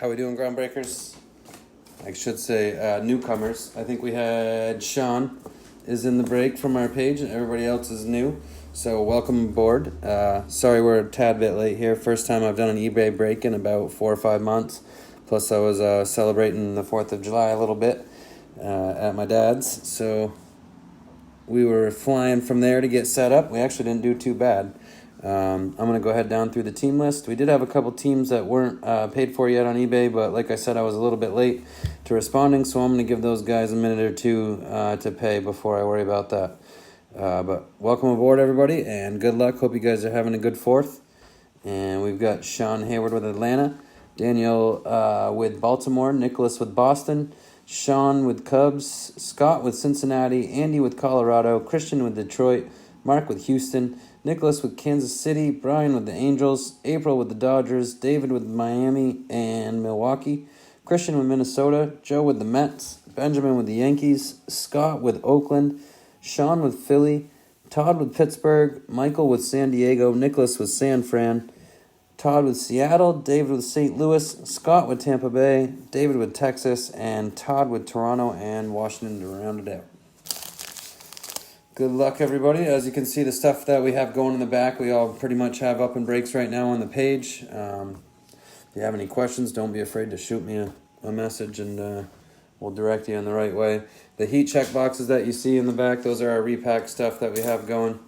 How we doing, Groundbreakers? I should say newcomers. I think we had Sean is in the break from our page, and everybody else is new. So welcome aboard. Sorry we're a tad bit late here. First time I've done an eBay break in about 4 or 5 months. Plus I was celebrating the 4th of July a little bit at my dad's. So we were flying from there to get set up. We actually didn't do too bad. I'm going to go ahead down through the team list. We did have a couple teams that weren't paid for yet on eBay, but like I said, I was a little bit late to responding, so I'm going to give those guys a minute or two to pay before I worry about that. But welcome aboard, everybody, and good luck. Hope you guys are having a good 4th. And we've got Sean Hayward with Atlanta, Daniel with Baltimore, Nicholas with Boston, Sean with Cubs, Scott with Cincinnati, Andy with Colorado, Christian with Detroit, Mark with Houston, Nicholas with Kansas City, Brian with the Angels, April with the Dodgers, David with Miami and Milwaukee, Christian with Minnesota, Joe with the Mets, Benjamin with the Yankees, Scott with Oakland, Sean with Philly, Todd with Pittsburgh, Michael with San Diego, Nicholas with San Fran, Todd with Seattle, David with St. Louis, Scott with Tampa Bay, David with Texas, and Todd with Toronto and Washington to round it out. Good luck, everybody. As you can see, the stuff that we have going in the back, we all pretty much have up in breaks right now on the page. If you have any questions, don't be afraid to shoot me a message, and we'll direct you in the right way. The heat check boxes that you see in the back, those are our repack stuff that we have going.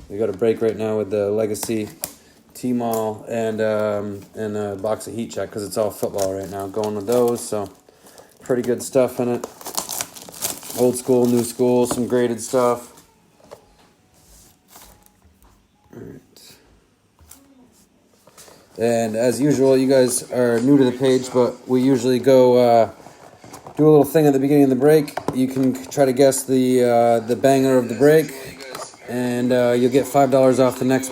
We got a break right now with the Legacy T-Mall and a box of heat check because it's all football right now. Going with those, so pretty good stuff in it. Old school, new school, some graded stuff. And as usual, you guys are new to the page, but we usually go do a little thing at the beginning of the break. You can try to guess the banger of the break, and you'll get $5 off the next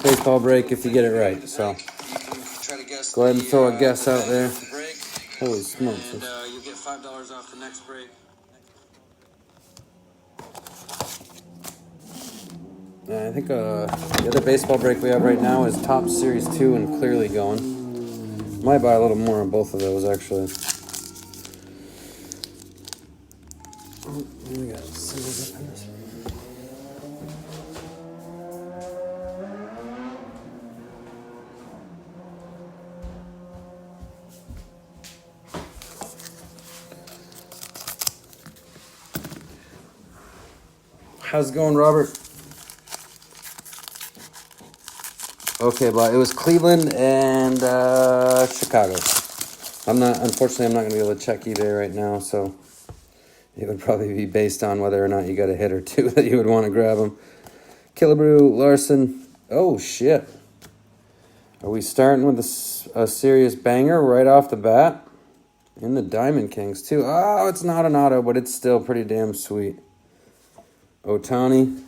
baseball break if you get it right. So go ahead and throw a guess out there. Holy smokes. And you'll get $5 off the next break. I think the other baseball break we have right now is Top Series 2 and Clearly going. Might buy a little more on both of those, actually. Oh, we got singles up in this. How's it going, Robert? Okay, but it was Cleveland and Chicago. Unfortunately, I'm not going to be able to check either right now, so it would probably be based on whether or not you got a hit or two that you would want to grab them. Killebrew, Larson. Oh, shit. Are we starting with a serious banger right off the bat? In the Diamond Kings, too. Oh, it's not an auto, but it's still pretty damn sweet. Ohtani.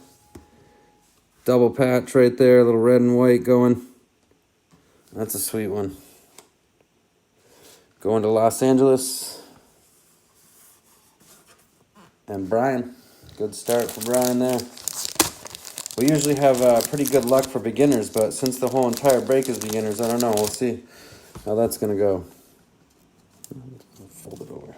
Double patch right there, a little red and white going. That's a sweet one. Going to Los Angeles. And Brian. Good start for Brian there. We usually have pretty good luck for beginners, but since the whole entire break is beginners, I don't know. We'll see how that's going to go. I'll fold it over.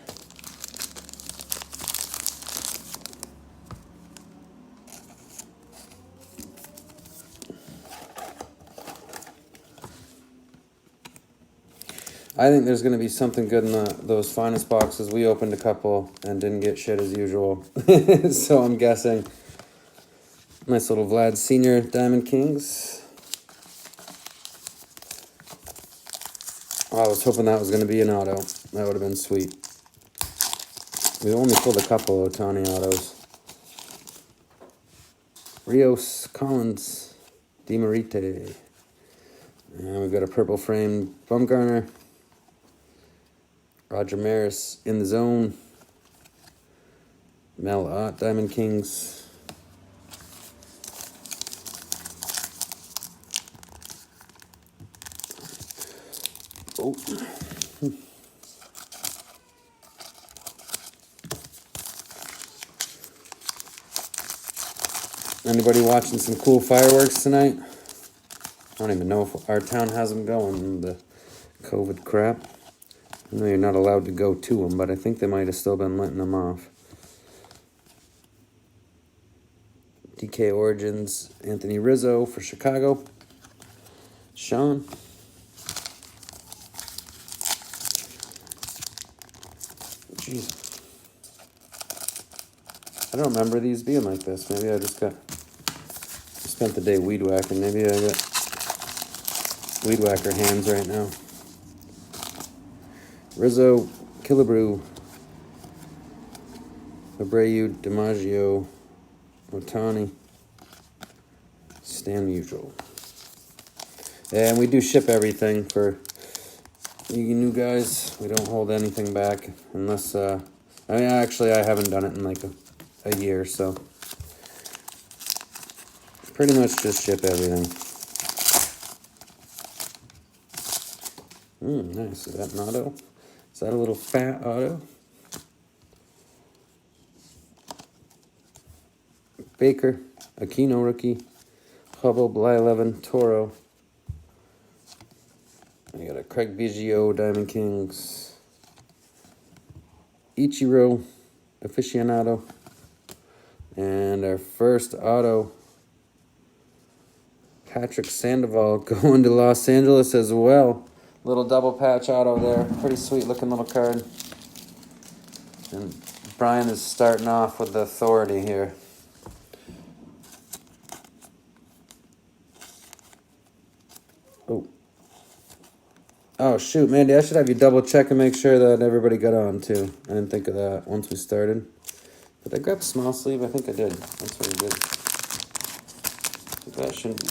I think there's going to be something good in those finest boxes. We opened a couple and didn't get shit as usual. So I'm guessing. Nice little Vlad Sr. Diamond Kings. Oh, I was hoping that was going to be an auto. That would have been sweet. We only pulled a couple Ohtani autos. Rios, Collins, DiMarite. And we've got a purple frame Bumgarner. Roger Maris in the zone. Mel Ott, Diamond Kings. Oh. Anybody watching some cool fireworks tonight? I don't even know if our town has them going, the COVID crap. I know you're not allowed to go to them, but I think they might have still been letting them off. DK Origins, Anthony Rizzo for Chicago. Sean. Jeez. I don't remember these being like this. Maybe I just spent the day weed whacking. Maybe I got weed whacker hands right now. Rizzo, Killebrew, Abreu, DiMaggio, Otani, Stan Musial. And we do ship everything for you new guys. We don't hold anything back unless, I mean, actually I haven't done it in like a year, so pretty much just ship everything. Nice. Is that an auto? Is that a little fat auto? Baker, Aquino rookie, Hubble, Bly 11, Toro. We got a Craig Biggio, Diamond Kings, Ichiro, Aficionado, and our first auto, Patrick Sandoval, going to Los Angeles as well. Little double patch auto there. Pretty sweet looking little card. And Brian is starting off with the authority here. Oh, shoot, Mandy, I should have you double check and make sure that everybody got on, too. I didn't think of that once we started. Did I grab small sleeve? I think I did. That's what I did. That shouldn't be.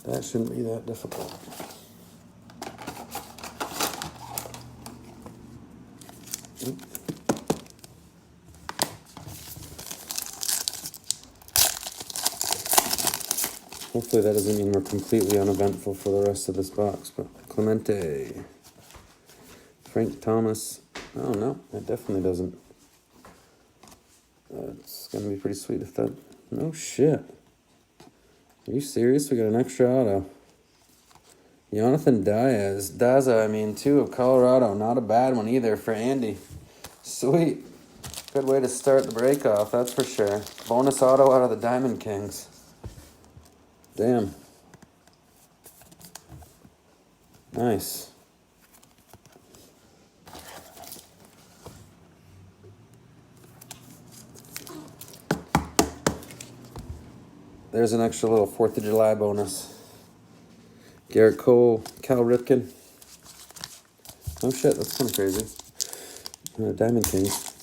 That shouldn't be that difficult. Hopefully that doesn't mean we're completely uneventful for the rest of this box, but Clemente, Frank Thomas. Oh no, that definitely doesn't. It's gonna be pretty sweet if that. No shit. Are you serious? We got an extra auto. Jonathan Diaz. Daza, I mean, too, of Colorado. Not a bad one either for Andy. Sweet. Good way to start the break off, that's for sure. Bonus auto out of the Diamond Kings. Damn. Nice. There's an extra little 4th of July bonus. Garrett Cole, Cal Ripken. Oh shit, that's kind of crazy. Diamond Kings.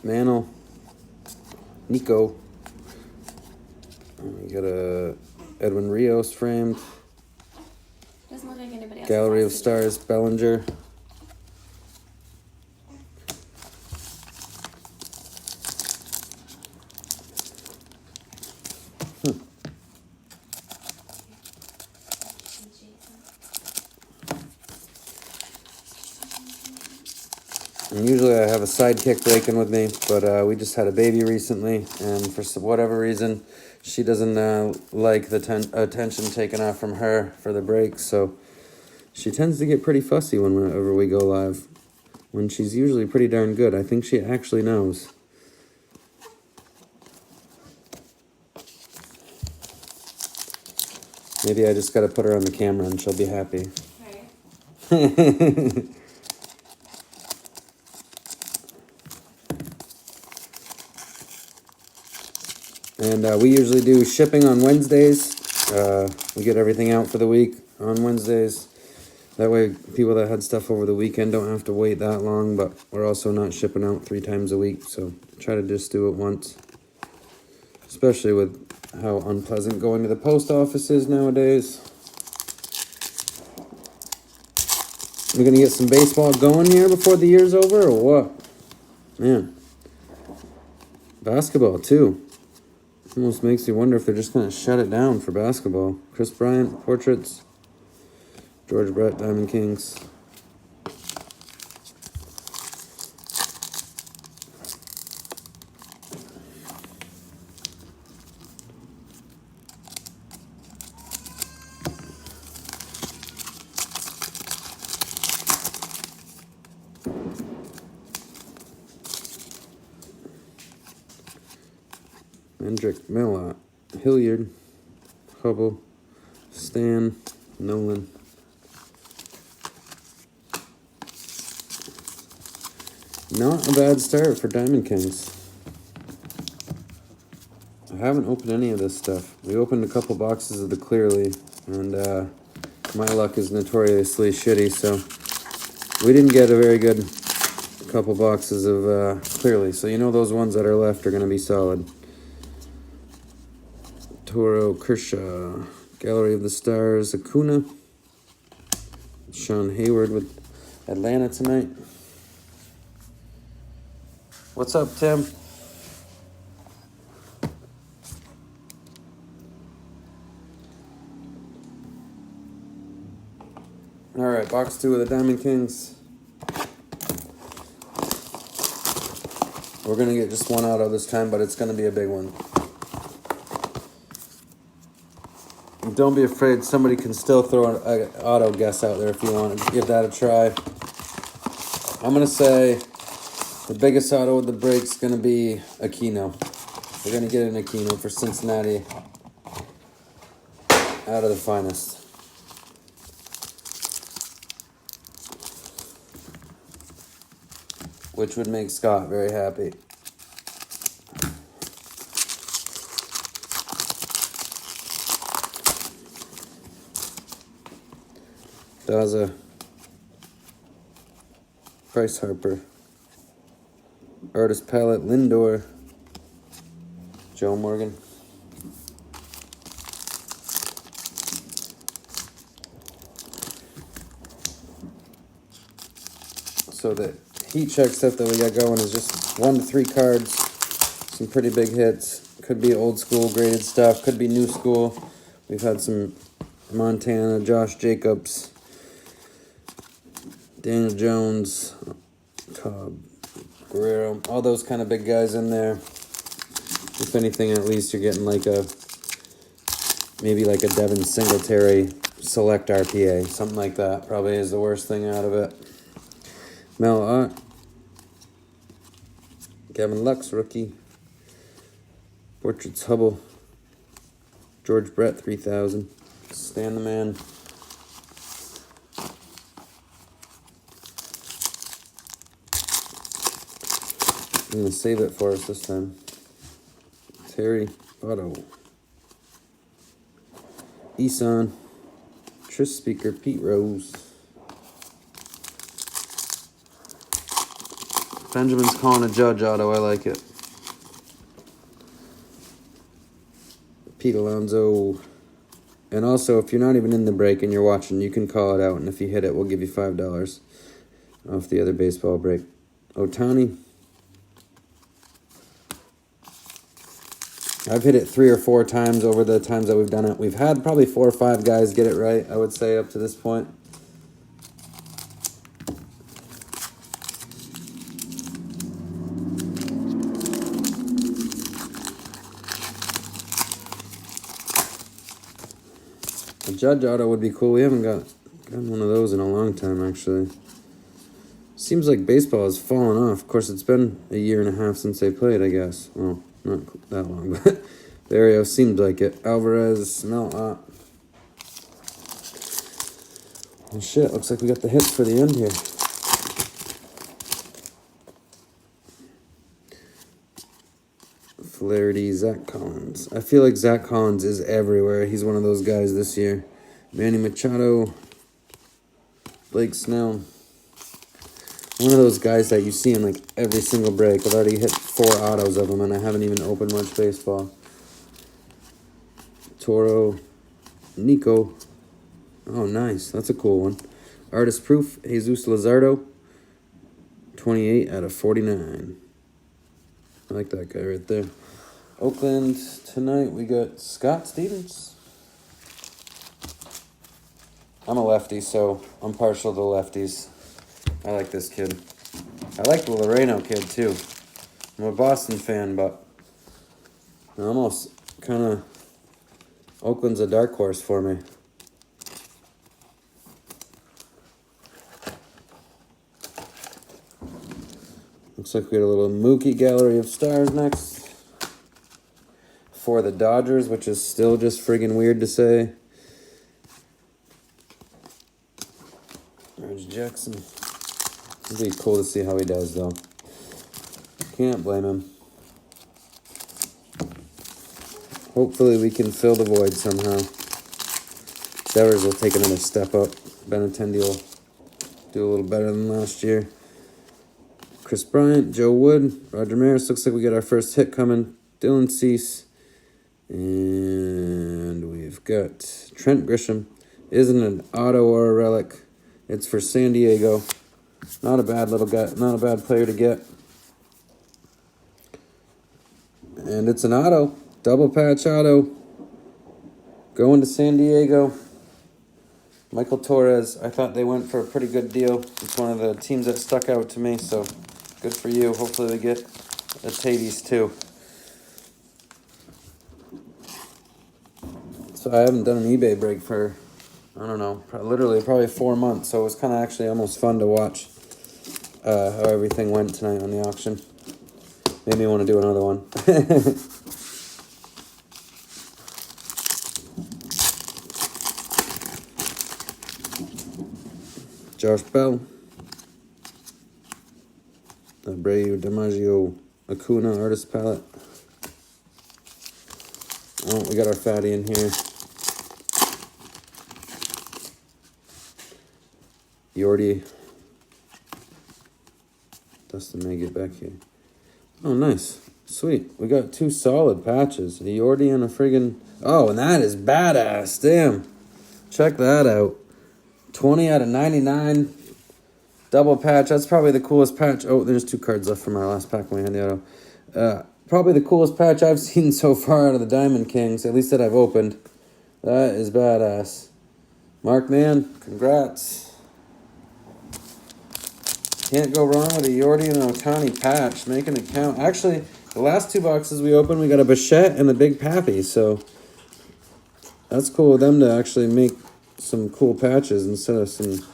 Mantle. Nico. You got a Edwin Rios framed. Doesn't look like anybody else. Gallery of Stars, Bellinger. And usually I have a sidekick breaking with me, but we just had a baby recently, and for whatever reason, she doesn't like the attention taken off from her for the break, so she tends to get pretty fussy whenever we go live, when she's usually pretty darn good. I think she actually knows. Maybe I just gotta put her on the camera and she'll be happy. Right. And we usually do shipping on Wednesdays. We get everything out for the week on Wednesdays. That way people that had stuff over the weekend don't have to wait that long, but we're also not shipping out 3 times a week, so try to just do it once. Especially with how unpleasant going to the post office is nowadays. We're going to get some baseball going here before the year's over, or what? Man. Basketball, too. Almost makes you wonder if they're just going to shut it down for basketball. Chris Bryant, Portraits. George Brett, Diamond Kings. Hendrick, Mellott, Hilliard, Hubble, Stan, Nolan. Not a bad start for Diamond Kings. I haven't opened any of this stuff. We opened a couple boxes of the Clearly, and my luck is notoriously shitty, so we didn't get a very good couple boxes of Clearly. So you know those ones that are left are going to be solid. Toro, Kershaw, Gallery of the Stars, Acuna, Sean Hayward with Atlanta tonight. What's up, Tim? All right, box 2 of the Diamond Kings. We're going to get just one auto this time, but it's going to be a big one. Don't be afraid. Somebody can still throw an auto guess out there if you want to give that a try. I'm going to say the biggest auto with the break is going to be Aquino. We're going to get an Aquino for Cincinnati out of the finest. Which would make Scott very happy. Daza, Bryce Harper, Artist Palette, Lindor, Joe Morgan. So the heat check stuff that we got going is just 1 to 3 cards, some pretty big hits. Could be old school graded stuff, could be new school. We've had some Montana, Josh Jacobs, Daniel Jones, Cobb, Guerrero, all those kind of big guys in there. If anything, at least you're getting like maybe like a Devin Singletary select RPA, something like that. Probably is the worst thing out of it. Mellott, Gavin Lux, rookie. Portraits, Hubble, George Brett, 3000. Stan the Man. I'm going to save it for us this time. Terry Otto. Eason. Tris Speaker. Pete Rose. Benjamin's calling a Judge Auto. I like it. Pete Alonso. And also, if you're not even in the break and you're watching, you can call it out. And if you hit it, we'll give you $5 off the other baseball break. Ohtani. I've hit it 3 or 4 times over the times that we've done it. We've had probably 4 or 5 guys get it right, I would say, up to this point. A Judge Auto would be cool. We haven't gotten one of those in a long time, actually. Seems like baseball has fallen off. Of course, it's been a year and a half since they played, I guess. Well, not that long, but Barrio seemed like it. Alvarez, Mellott. Oh shit, looks like we got the hits for the end here. Flaherty, Zach Collins. I feel like Zach Collins is everywhere. He's one of those guys this year. Manny Machado, Blake Snell. One of those guys that you see in like every single break. I've already hit 4 autos of them and I haven't even opened much baseball. Toro, Nico. Oh, nice. That's a cool one. Artist Proof, Jesus Luzardo. 28 out of 49. I like that guy right there. Oakland, tonight we got Scott Stevens. I'm a lefty, so I'm partial to lefties. I like this kid. I like the Loreno kid, too. I'm a Boston fan, but almost kind of Oakland's a dark horse for me. Looks like we got a little Mookie Gallery of Stars next. for the Dodgers, which is still just friggin' weird to say. There's Jackson. It'd be cool to see how he does, though. Can't blame him. Hopefully we can fill the void somehow. Devers will take another step up. Benintendi will do a little better than last year. Chris Bryant, Joe Wood, Roger Maris. Looks like we got our first hit coming. Dylan Cease. And we've got Trent Grisham. Isn't an auto or a relic. It's for San Diego. Not a bad little guy. Not a bad player to get. And it's an auto. Double patch auto. Going to San Diego. Michael Torres. I thought they went for a pretty good deal. It's one of the teams that stuck out to me, so good for you. Hopefully they get a Tatis too. So I haven't done an eBay break for, I don't know, literally probably 4 months. So it was kind of actually almost fun to watch how everything went tonight on the auction. Made me want to do another one. Josh Bell. Abreu, DiMaggio, Acuna, Artist Palette. Oh, we got our fatty in here. Yordi. Dustin may get back here. Oh, nice. Sweet. We got 2 solid patches. A Yordi and a friggin'... Oh, and that is badass. Damn. Check that out. 20 out of 99. Double patch. That's probably the coolest patch. Oh, there's 2 cards left from our last pack when we had the auto. Probably the coolest patch I've seen so far out of the Diamond Kings, at least that I've opened. That is badass. Mark, man, congrats. Can't go wrong with a Yordi and an Ohtani patch. Making it count. Actually, the last 2 boxes we opened, we got a Bichette and a Big Pappy, so that's cool of them to actually make some cool patches instead of some...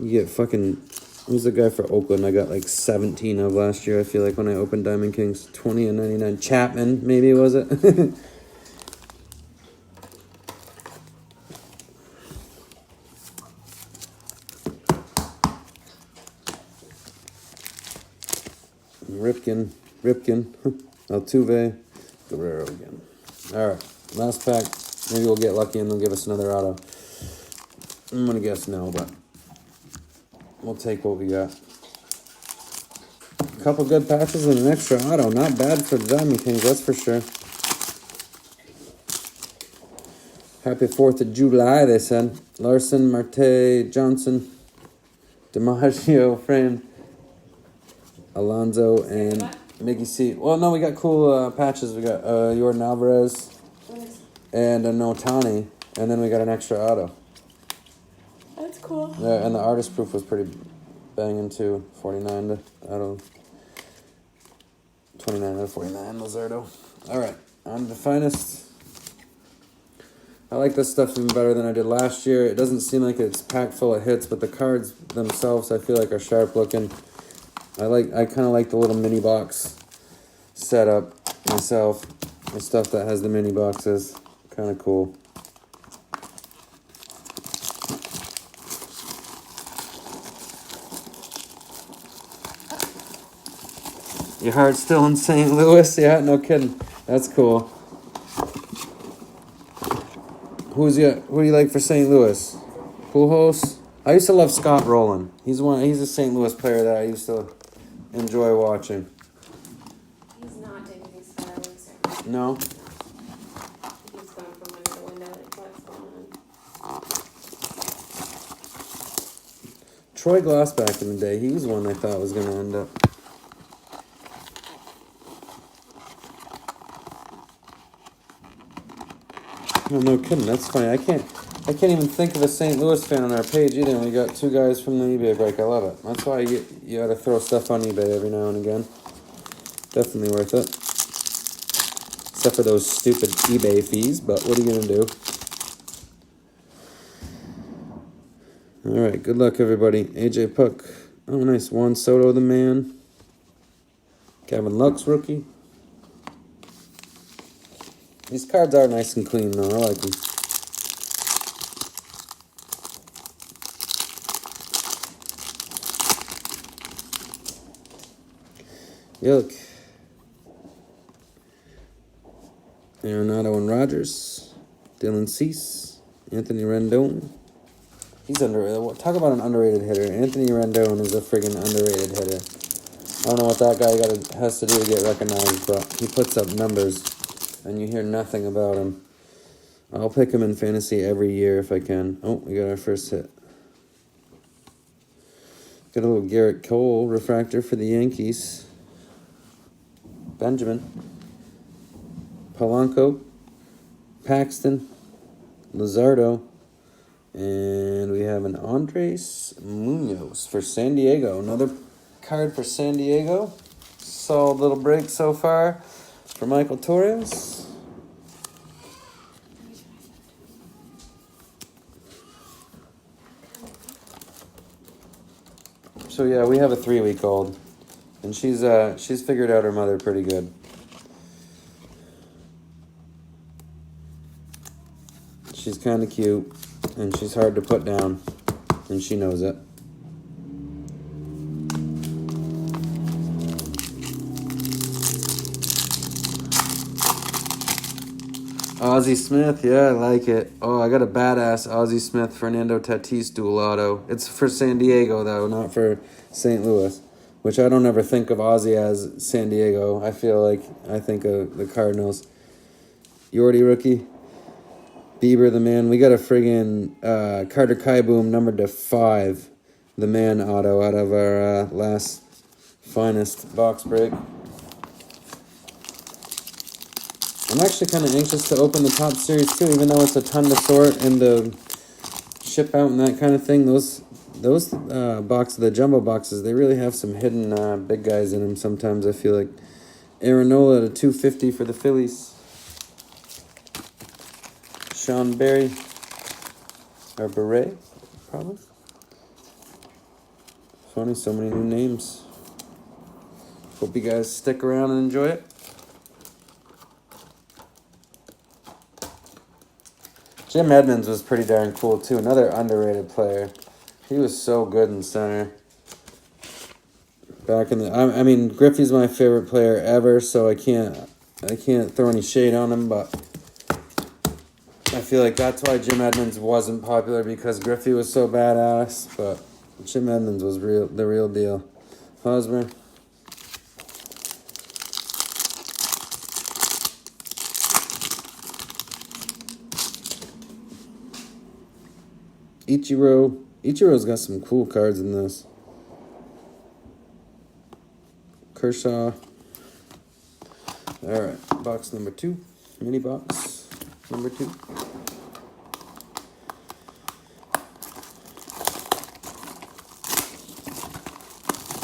You get fucking... Who's the guy for Oakland I got like 17 of last year, I feel like, when I opened Diamond Kings. 20 and 99. Chapman, maybe, was it? Ripken. Altuve. Guerrero again. Alright, last pack. Maybe we'll get lucky and they'll give us another auto. I'm going to guess no, but we'll take what we got. A couple good patches and an extra auto. Not bad for the Diamond Kings, that's for sure. Happy 4th of July, they said. Larson, Marte, Johnson, DiMaggio, Frame, Alonso, and Miggy C. Well, no, we got cool patches. We got Jordan Alvarez and a Ohtani, and then we got an extra auto. That's cool. Yeah, and the artist proof was pretty banging too. 49 to out of 29 out of 49, Luzardo. Alright, on to the finest. I like this stuff even better than I did last year. It doesn't seem like it's packed full of hits, but the cards themselves I feel like are sharp looking. I kind of like the little mini box setup myself. The stuff that has the mini boxes. Kind of cool. Your heart's still in St. Louis? Yeah, no kidding. That's cool. Who do you like for St. Louis? Pujols? I used to love Scott Rowland. He's a St. Louis player that I used to enjoy watching. He's not taking these fireworks. No? He's gone from under the window. What's going on? Troy Glass back in the day, he was one I thought was going to end up. Oh, no kidding. That's funny. I can't even think of a St. Louis fan on our page either. And we got 2 guys from the eBay break. I love it. That's why you got to throw stuff on eBay every now and again. Definitely worth it. Except for those stupid eBay fees. But what are you gonna do? All right. Good luck, everybody. AJ Puck. Oh, nice. Juan Soto, the man. Gavin Lux, rookie. These cards are nice and clean, though. I like them. Look. Arenado and Rogers. Dylan Cease. Anthony Rendon. He's underrated. Talk about an underrated hitter. Anthony Rendon is a friggin' underrated hitter. I don't know what that guy has to do to get recognized, but he puts up numbers, and you hear nothing about him. I'll pick him in fantasy every year if I can. Oh, we got our first hit. Got a little Garrett Cole refractor for the Yankees. Benjamin. Polanco. Paxton. Luzardo. And we have an Andres Munoz for San Diego. Another card for San Diego. Solid little break so far for Michael Torres. So yeah, we have a 3-week-old, and she's figured out her mother pretty good. She's kind of cute, and she's hard to put down, and she knows it. Ozzie Smith, yeah, I like it. Oh, I got a badass Ozzie Smith, Fernando Tatis dual auto. It's for San Diego, though, not for St. Louis, which I don't ever think of Ozzie as San Diego. I think of the Cardinals. Yordi rookie. Bieber, the man. We got a friggin' Carter Kieboom numbered to 5, the man auto out of our last finest box break. I'm actually kind of anxious to open the top series too, even though it's a ton to sort and the ship out and that kind of thing. Those the jumbo boxes, they really have some hidden big guys in them. Sometimes I feel like Aaron Nola at a 250 for the Phillies. Sean Berry or Beret, probably. Funny, so many new names. Hope you guys stick around and enjoy it. Jim Edmonds was pretty darn cool, too. Another underrated player. He was so good in center. Back in the... I mean, Griffey's my favorite player ever, so I can't throw any shade on him, but I feel like that's why Jim Edmonds wasn't popular, because Griffey was so badass, but Jim Edmonds was the real deal. Hosmer. Ichiro's got some cool cards in this. Kershaw. Alright, box number 2. Mini box number 2.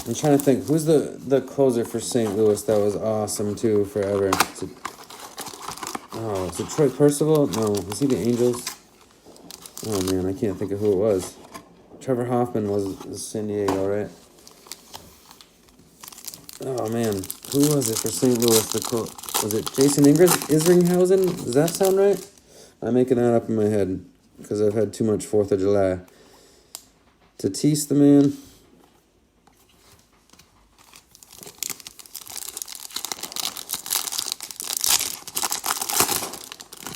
I'm trying to think, who's the closer for St. Louis that was awesome too forever? Is it Troy Percival? No, was he the Angels? Oh man, I can't think of who it was. Trevor Hoffman was San Diego, right? Oh man, who was it for St. Louis? Was it Jason Isringhausen? Does that sound right? I'm making that up in my head because I've had too much 4th of July. Tatis, the man.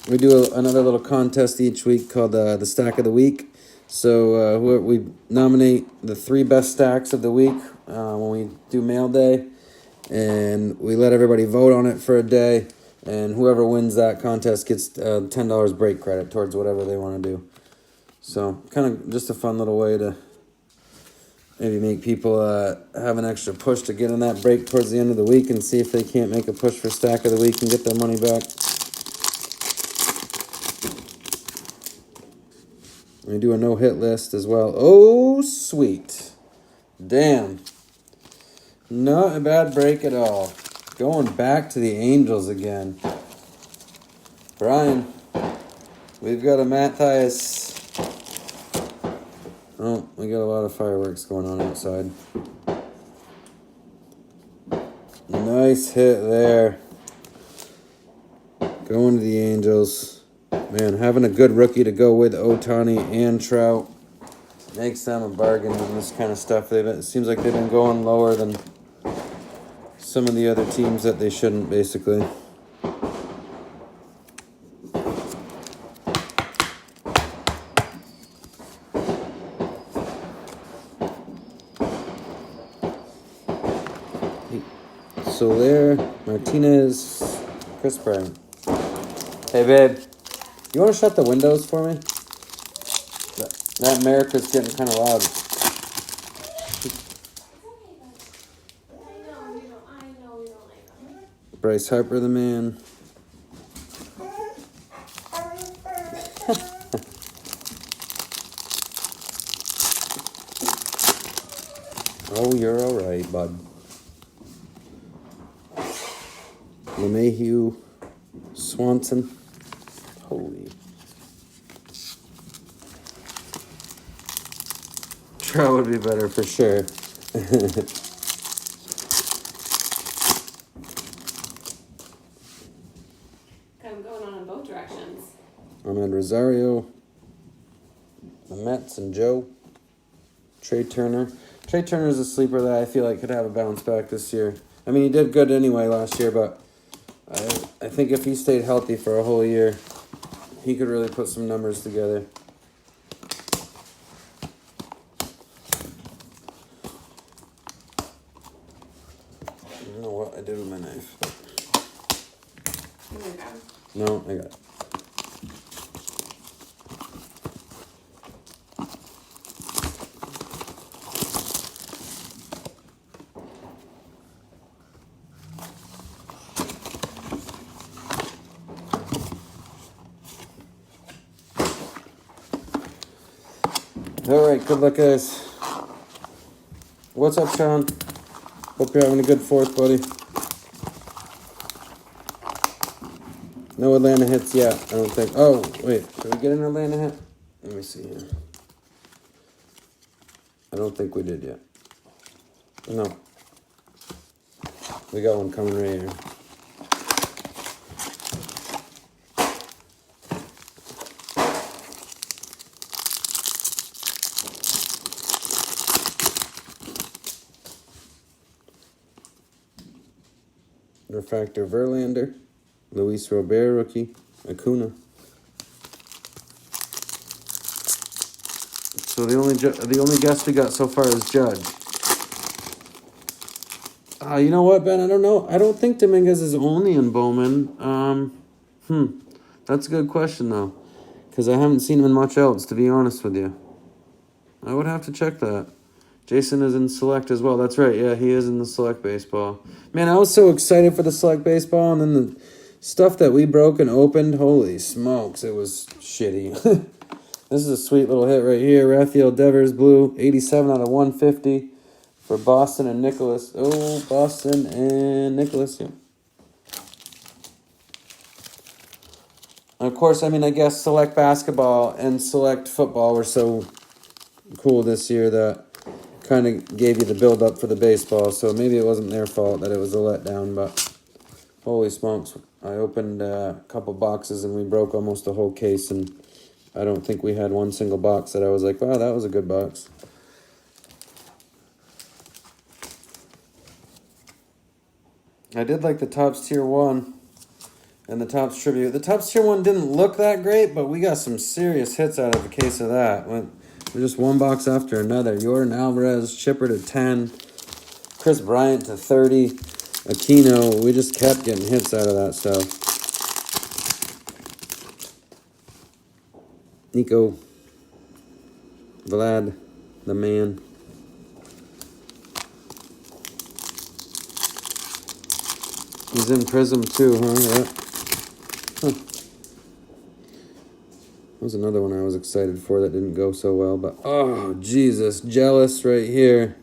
We do another little contest each week called the Stack of the Week. So we nominate the 3 best stacks of the week when we do mail day. And we let everybody vote on it for a day. And whoever wins that contest gets $10 break credit towards whatever they want to do. So kind of just a fun little way to maybe make people have an extra push to get in that break towards the end of the week and see if they can't make a push for Stack of the Week and get their money back. We do a no-hit list as well. Oh, sweet. Damn. Not a bad break at all. Going back to the Angels again. Brian, we've got a Matthias. Oh, we got a lot of fireworks going on outside. Nice hit there. Going to the Angels. Man, having a good rookie to go with Ohtani and Trout makes them a bargain on this kind of stuff. It seems like they've been going lower than some of the other teams that they shouldn't, basically. Soler, Martinez, Chris Bryant. Hey, babe. You want to shut the windows for me? That America's getting kind of loud. I know you don't like them. Bryce Harper, the man. Oh, you're all right, bud. LeMahieu, Swanson. Holy. Trout would be better for sure. Kind of going on in both directions. Ahmed Rosario, the Mets, and Joe. Trey Turner. Trey Turner's a sleeper that I feel like could have a bounce back this year. I mean, he did good anyway last year, but I think if he stayed healthy for a whole year, he could really put some numbers together. I don't know what I did with my knife. Oh my God. No, I got it. All right, good luck, guys. What's up, Sean? Hope you're having a good fourth, buddy. No Atlanta hits yet, I don't think. Oh, wait, did we get an Atlanta hit? Let me see here. I don't think we did yet. No. We got one coming right here. Refractor Verlander, Luis Robert rookie, Acuna. So the only guest we got so far is Judge. You know what, Ben? I don't know. I don't think Dominguez is only in Bowman. That's a good question though, because I haven't seen him in much else. To be honest with you, I would have to check that. Jason is in Select as well. That's right. Yeah, he is in the Select Baseball. Man, I was so excited for the Select Baseball, and then the stuff that we broke and opened, holy smokes, it was shitty. This is a sweet little hit right here. Rafael Devers blue, 87 out of 150 for Boston and Nicholas. Oh, Boston and Nicholas, yeah. And of course, I mean, I guess Select Basketball and Select Football were so cool this year that kind of gave you the build up for the baseball, so maybe it wasn't their fault that it was a letdown, but holy smokes, I opened a couple boxes and we broke almost a whole case, and I don't think we had one single box that I was like, wow, that was a good box. I did like the Topps Tier 1 and the Topps Tribute. The Topps Tier 1 didn't look that great, but we got some serious hits out of a case of that. We're just one box after another. Jordan Alvarez, Chipper to 10. Chris Bryant to 30. Aquino. We just kept getting hits out of that stuff. Nico. Vlad. The man. He's in Prism too, huh? Yeah. Huh. That was another one I was excited for that didn't go so well, but oh, Jesus, jealous right here.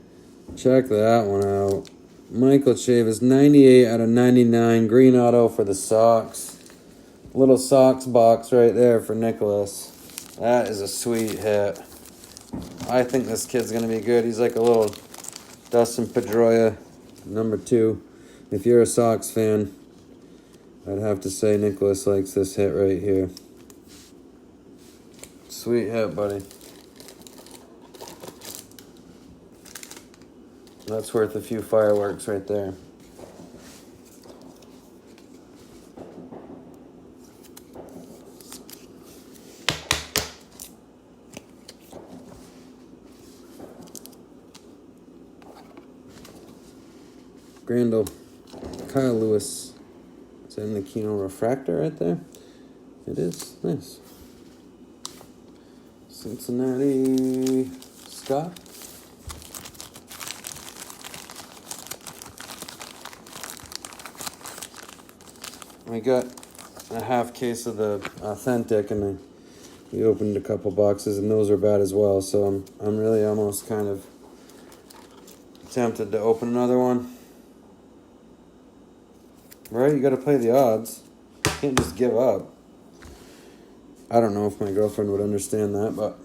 Check that one out. Michael Chavis, 98 out of 99, green auto for the Sox. Little Sox box right there for Nicholas. That is a sweet hit. I think this kid's going to be good. He's like a little Dustin Pedroia, number 2. If you're a Sox fan, I'd have to say Nicholas likes this hit right here. Sweet hit, buddy. That's worth a few fireworks right there. Grandel, Kyle Lewis. Is that in the Kino Refractor right there? It is. Nice. Cincinnati, Scott. We got a half case of the authentic, and we opened a couple boxes, and those are bad as well. So I'm really almost kind of tempted to open another one. Right? You got to play the odds. You can't just give up. I don't know if my girlfriend would understand that, but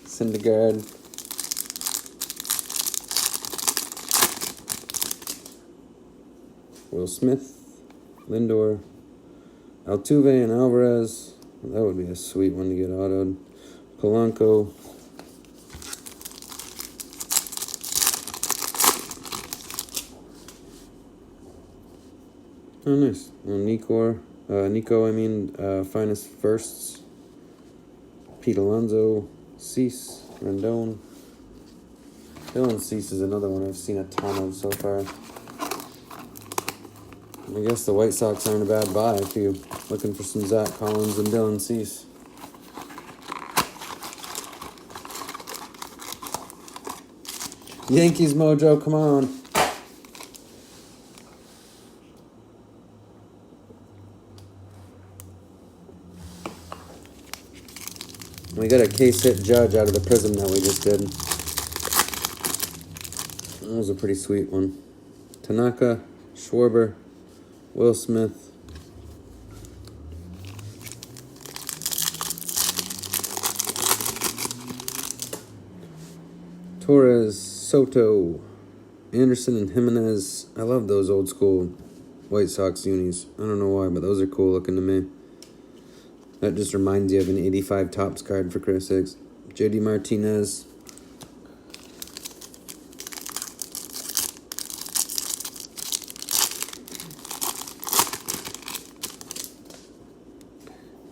Syndergaard. Will Smith, Lindor, Altuve, and Alvarez. That would be a sweet one to get autoed. Polanco. Oh, nice. Nico, finest firsts. Pete Alonso, Cease, Rendon. Dylan Cease is another one I've seen a ton of so far. I guess the White Sox aren't a bad buy if you're looking for some Zach Collins and Dylan Cease. Yankees mojo, come on. We got a case hit Judge out of the Prism that we just did. That was a pretty sweet one. Tanaka, Schwarber, Will Smith. Torres, Soto, Anderson, and Jimenez. I love those old school White Sox unis. I don't know why, but those are cool looking to me. That just reminds you of an 85 Topps card, for Christ's sakes. JD Martinez.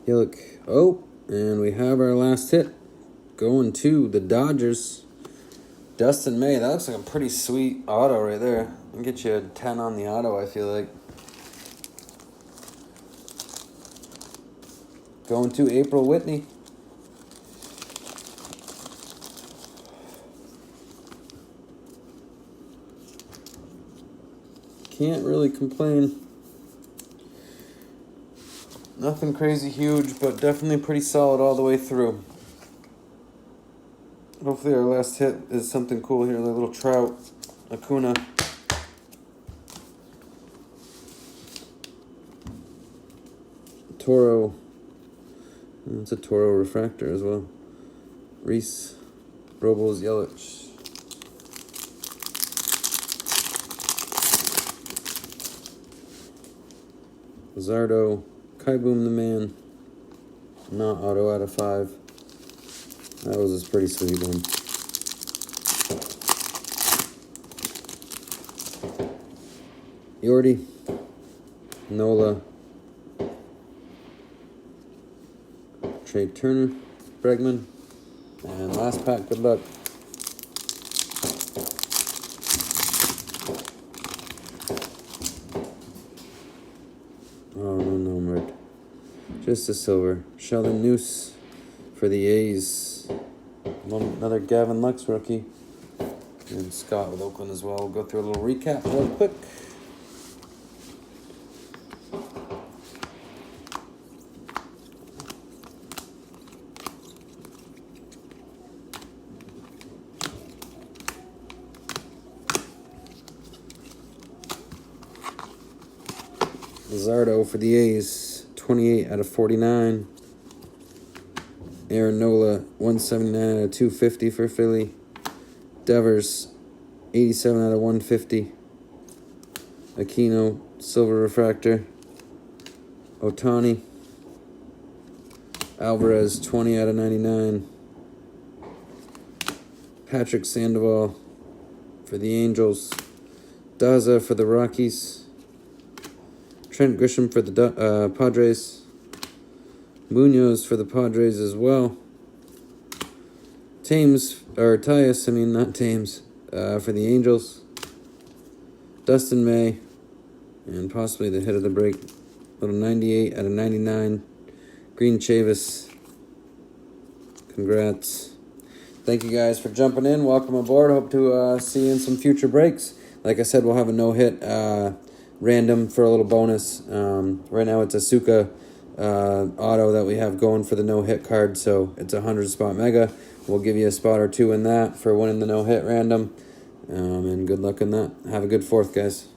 Look. Oh, and we have our last hit going to the Dodgers. Dustin May. That looks like a pretty sweet auto right there. I'll get you a 10 on the auto, I feel like. Going to April Whitney. Can't really complain. Nothing crazy huge, but definitely pretty solid all the way through. Hopefully our last hit is something cool here, like a little Trout, Acuna. Toro. It's a Toro refractor as well. Reese, Robles, Yelich. Luzardo, Kai Boom the Man. Not auto out of 5. That was a pretty sweet one. Yordi, Nola, Trey Turner, Bregman, and last pack, good luck. Oh, no numbered. Just a silver. Sheldon Noose for the A's. Another Gavin Lux rookie. And Scott with Oakland as well. We'll go through a little recap real quick. Luzardo for the A's, 28 out of 49. Aaron Nola, 179 out of 250 for Philly. Devers, 87 out of 150. Aquino, silver refractor. Otani. Alvarez, 20 out of 99. Patrick Sandoval for the Angels. Daza for the Rockies. Trent Grisham for the Padres. Munoz for the Padres as well. Tyus for the Angels. Dustin May, and possibly the hit of the break, little 98 out of 99. Green Chavis. Congrats. Thank you guys for jumping in. Welcome aboard. Hope to see you in some future breaks. Like I said, we'll have a no-hit random for a little bonus. Right now it's a Suka auto that we have going for the no-hit card, so it's a 100-spot mega. We'll give you a spot or two in that for winning the no-hit random. And good luck in that. Have a good 4th, guys.